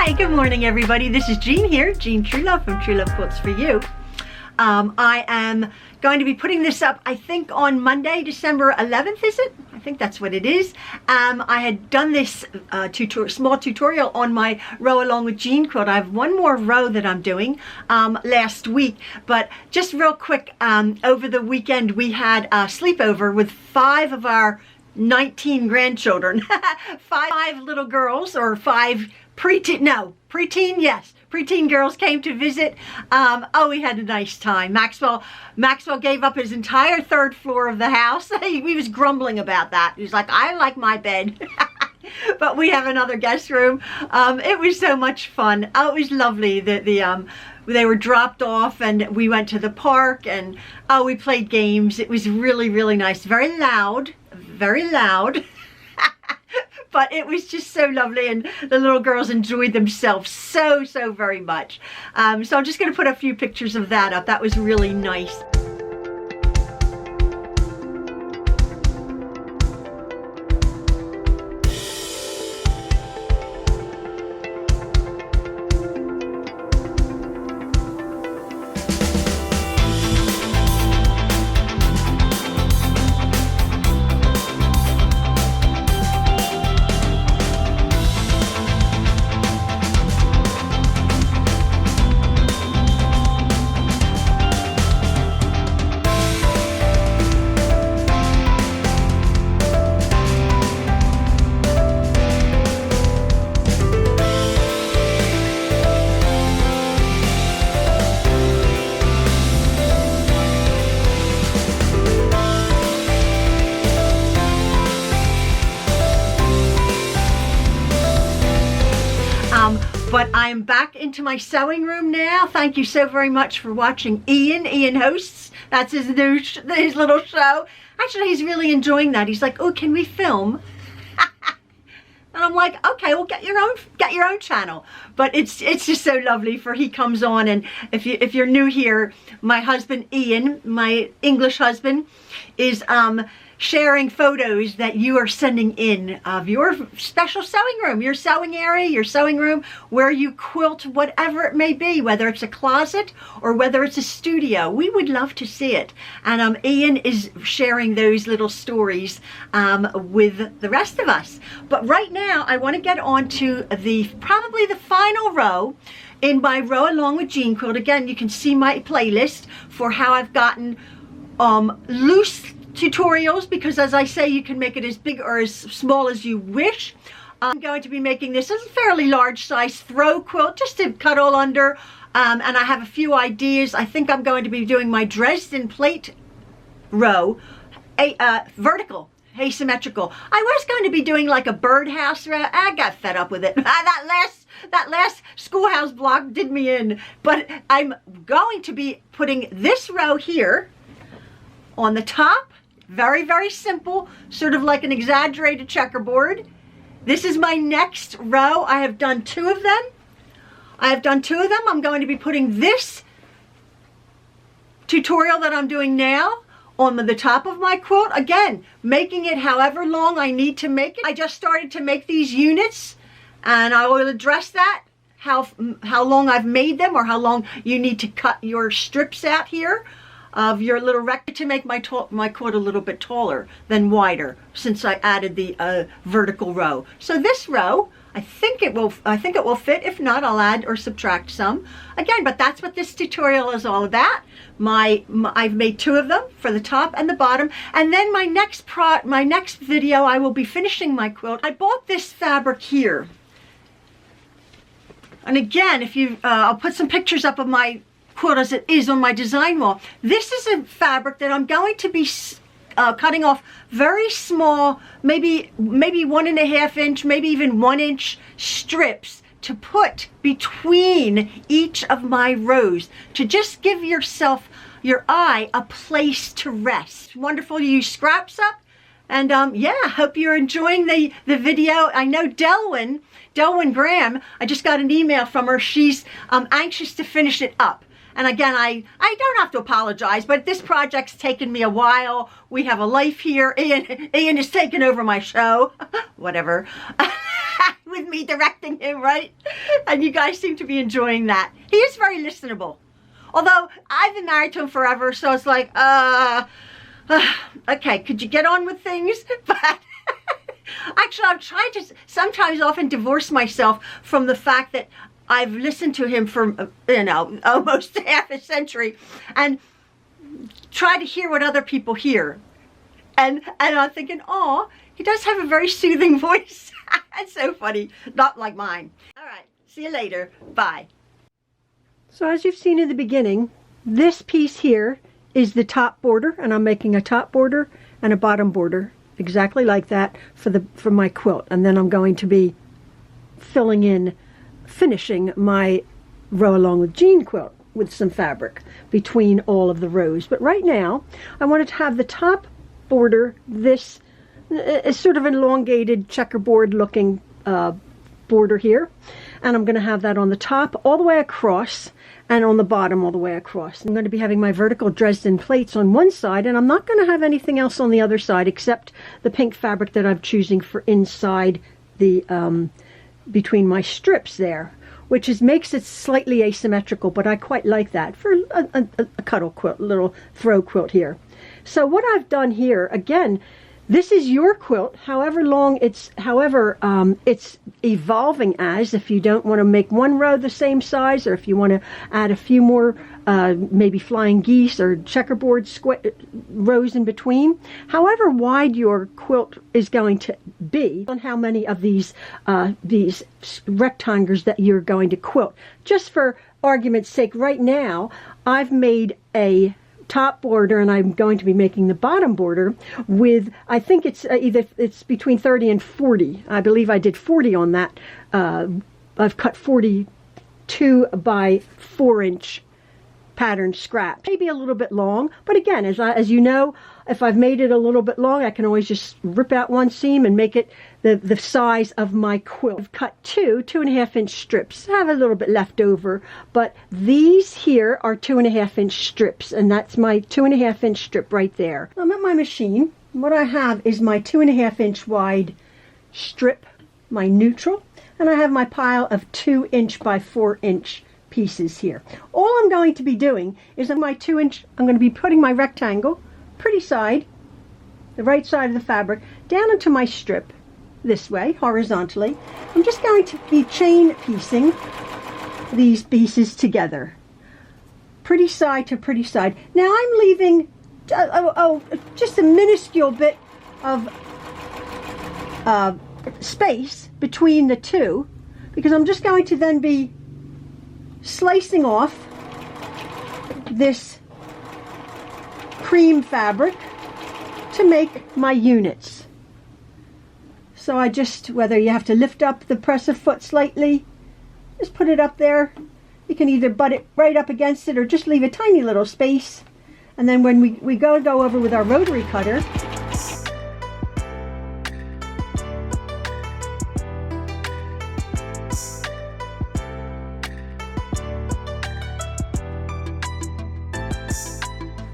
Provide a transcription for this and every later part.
Hi, good morning everybody. This is Jean here, Jean Truelove from Truelove Quilts for You. I am going to be putting this up, I think on Monday, December 11th, is it? I think that's what it is. I had done this small tutorial on my row along with Jean quilt. I have one more row that I'm doing last week, but just real quick, over the weekend we had a sleepover with 5 of our 19 grandchildren. 5 little girls, or 5 preteen, yes, preteen girls came to visit. Oh, we had a nice time. Maxwell gave up his entire 3rd floor of the house. He was grumbling about that. He was like, I like my bed. But we have another guest room. It was so much fun. Oh, it was lovely. They were dropped off and we went to the park and we played games. It was really, really nice. Very loud, very loud. But it was just so lovely, and the little girls enjoyed themselves so very much. So I'm just going to put a few pictures of that up. That was really nice. But I'm back into my sewing room now. Thank you so very much for watching Ian. Ian hosts. That's his little show. Actually, he's really enjoying that. He's like, oh, can we film? And I'm like, okay, well, get your own channel. But it's just so lovely, for he comes on, and if you're new here, my husband Ian, my English husband, is sharing photos that you are sending in of your special sewing room, your sewing area, your sewing room, where you quilt, whatever it may be, whether it's a closet or whether it's a studio. We would love to see it. And Ian is sharing those little stories with the rest of us. But right now, I want to get on to probably the final row in my row along with Jean quilt. Again, you can see my playlist for how I've gotten loose tutorials, because as I say, you can make it as big or as small as you wish. I'm going to be making this as a fairly large size throw quilt, just to cuddle under, and I have a few ideas. I think I'm going to be doing my Dresden plate row, vertical, asymmetrical. I was going to be doing like a birdhouse row. I got fed up with it. That last schoolhouse block did me in, but I'm going to be putting this row here on the top. Very simple, sort of like an exaggerated checkerboard. This is my next row. I have done 2 of them. I'm going to be putting this tutorial that I'm doing now on the top of my quilt. Again, making it however long I need to make it. I just started to make these units, and I will address that, how long I've made them, or how long you need to cut your strips out here of your little rectangle to make my quilt a little bit taller than wider, since I added the vertical row. So this row, I think it will fit. If not, I'll add or subtract some. Again, but that's what this tutorial is all about. I've made 2 of them for the top and the bottom, and then my next video I will be finishing my quilt. I bought this fabric here, and again, I'll put some pictures up of my quilt as it is on my design wall. This is a fabric that I'm going to be cutting off very small, maybe 1.5 inch, maybe even 1 inch strips to put between each of my rows, to just give your eye a place to rest. Wonderful to use scraps up. And yeah, hope you're enjoying the video. I know Delwyn Graham, I just got an email from her. She's anxious to finish it up. And again, I don't have to apologize, but this project's taken me a while. We have a life here. Ian is taking over my show. Whatever. with me directing him, right? And you guys seem to be enjoying that. He is very listenable. Although I've been married to him forever, so it's like, okay, could you get on with things? But actually, I'm trying to sometimes often divorce myself from the fact that I've listened to him for, you know, almost half a century and try to hear what other people hear. And I'm thinking, oh, he does have a very soothing voice. It's so funny. Not like mine. All right. See you later. Bye. So as you've seen in the beginning, this piece here is the top border, and I'm making a top border and a bottom border exactly like that for my quilt. And then I'm going to be finishing my row along with jean quilt with some fabric between all of the rows. But right now, I wanted to have the top border, this is sort of an elongated checkerboard looking border here, and I'm going to have that on the top all the way across and on the bottom all the way across. I'm going to be having my vertical Dresden plates on one side, and I'm not going to have anything else on the other side except the pink fabric that I'm choosing for inside the between my strips there, which makes it slightly asymmetrical, but I quite like that for a cuddle quilt, a little throw quilt here. So what I've done here, again, this is your quilt, however long it's evolving as, if you don't want to make one row the same size, or if you want to add a few more maybe flying geese or checkerboard rows in between. However wide your quilt is going to be on how many of these rectangles that you're going to quilt. Just for argument's sake, right now I've made a top border, and I'm going to be making the bottom border with, I think it's it's between 30 and 40. I believe I did 40 on that. I've cut 42 by 4-inch pattern scrap, maybe a little bit long, but again, as you know, if I've made it a little bit long, I can always just rip out one seam and make it the size of my quilt. I've cut 2.5-inch strips. I have a little bit left over, but these here are 2.5-inch strips, and that's my 2.5-inch strip right there. I'm at my machine. What I have is my 2.5-inch wide strip, my neutral, and I have my pile of 2-inch by 4-inch pieces here. All I'm going to be doing is on my 2-inch, I'm going to be putting my rectangle, pretty side, the right side of the fabric, down into my strip this way, horizontally. I'm just going to be chain piecing these pieces together, pretty side to pretty side. Now I'm leaving just a minuscule bit of space between the two, because I'm just going to then be slicing off this cream fabric to make my units. So I just, whether you have to lift up the presser foot slightly, just put it up there. You can either butt it right up against it or just leave a tiny little space. And then when we go over with our rotary cutter,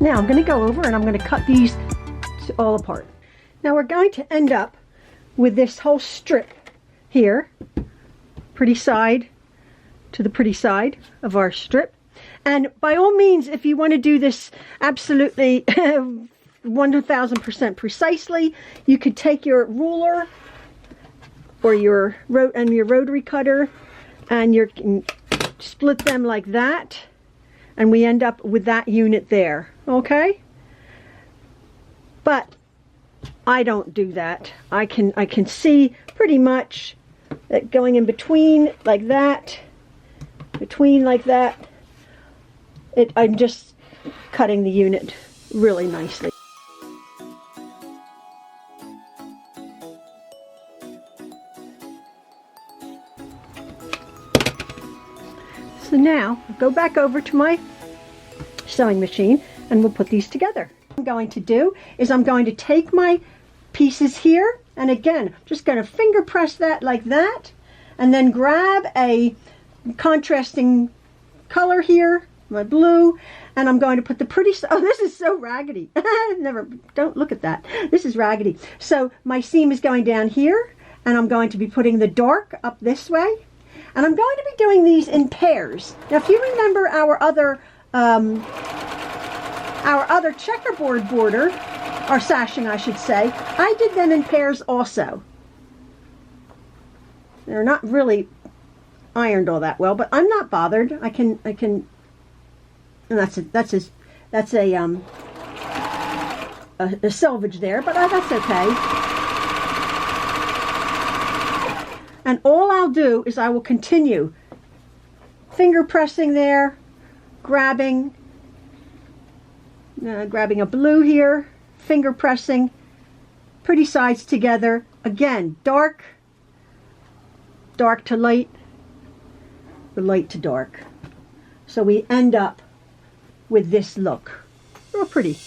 now I'm going to go over and I'm going to cut these all apart. Now we're going to end up with this whole strip here, pretty side to the pretty side of our strip. And by all means, if you want to do this absolutely 1000% precisely, you could take your ruler or your rotary cutter and you can split them like that, and we end up with that unit there. Okay, but I don't do that. I can see pretty much that going in between like that, between like that. I'm just cutting the unit really nicely. So now I'll go back over to my sewing machine and we'll put these together. What I'm going to do is I'm going to take my pieces here, and again, I'm just going to finger press that like that, and then grab a contrasting color here, my blue, and I'm going to put the pretty, oh, this is so raggedy. Don't look at that. This is raggedy. So my seam is going down here, and I'm going to be putting the dark up this way, and I'm going to be doing these in pairs. Now, if you remember our other checkerboard border, or sashing I should say, I did them in pairs also. They're not really ironed all that well, but I'm not bothered. I can, and that's a selvage there, but that's okay. And all I'll do is I will continue finger pressing there, grabbing a blue here, finger pressing, pretty sides together. Again, dark to light, or light to dark. So we end up with this look. Real pretty.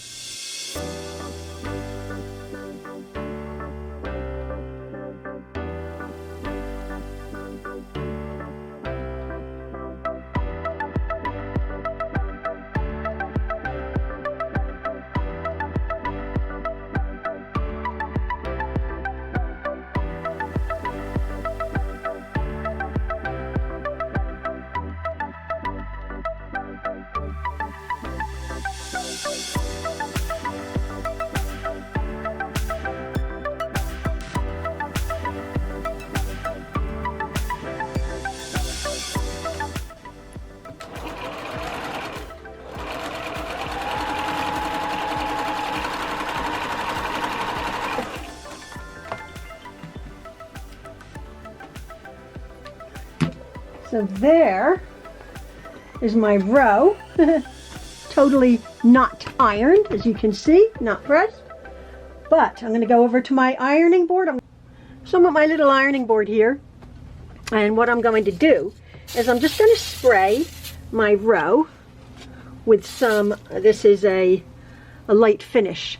So there is my row, totally not ironed, as you can see, not pressed. But I'm going to go over to my ironing board. So I'm at my little ironing board here, and what I'm going to do is I'm just going to spray my row with some, this is a light finish.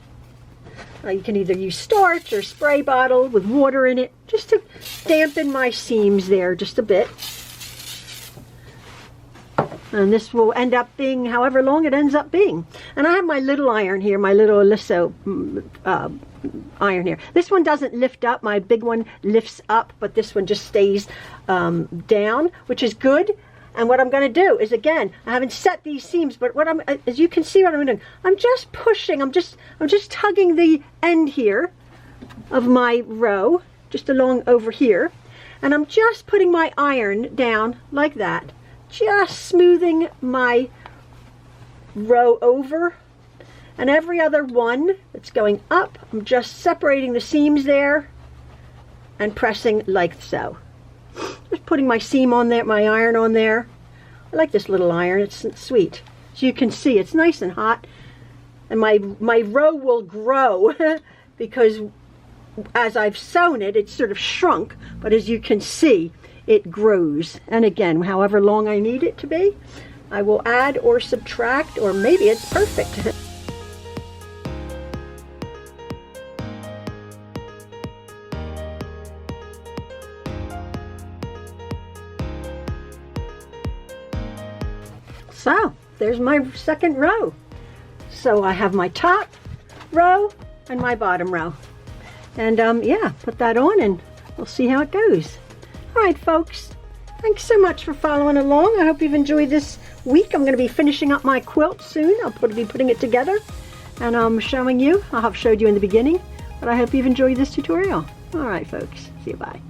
You can either use starch or spray bottle with water in it, just to dampen my seams there just a bit. And this will end up being however long it ends up being. And I have my little iron here, my little Aliso iron here. This one doesn't lift up. My big one lifts up, but this one just stays down, which is good. And what I'm going to do is, again, I haven't set these seams, but what as you can see what I'm doing, I'm just pushing, I'm just tugging the end here of my row, just along over here. And I'm just putting my iron down like that. Just smoothing my row over, and every other one that's going up, I'm just separating the seams there and pressing like so. Just putting my seam on there, my iron on there. I like this little iron, it's sweet. As you can see, it's nice and hot, and my row will grow because as I've sewn it, it's sort of shrunk, but as you can see, it grows. And again, however long I need it to be, I will add or subtract, or maybe it's perfect. So there's my second row. So I have my top row and my bottom row. And yeah, put that on and we'll see how it goes. All right, folks, thanks so much for following along. I hope you've enjoyed this week. I'm going to be finishing up my quilt soon. I'll be putting it together, and I'm showing you. I have showed you in the beginning, but I hope you've enjoyed this tutorial. All right, folks, see you, bye.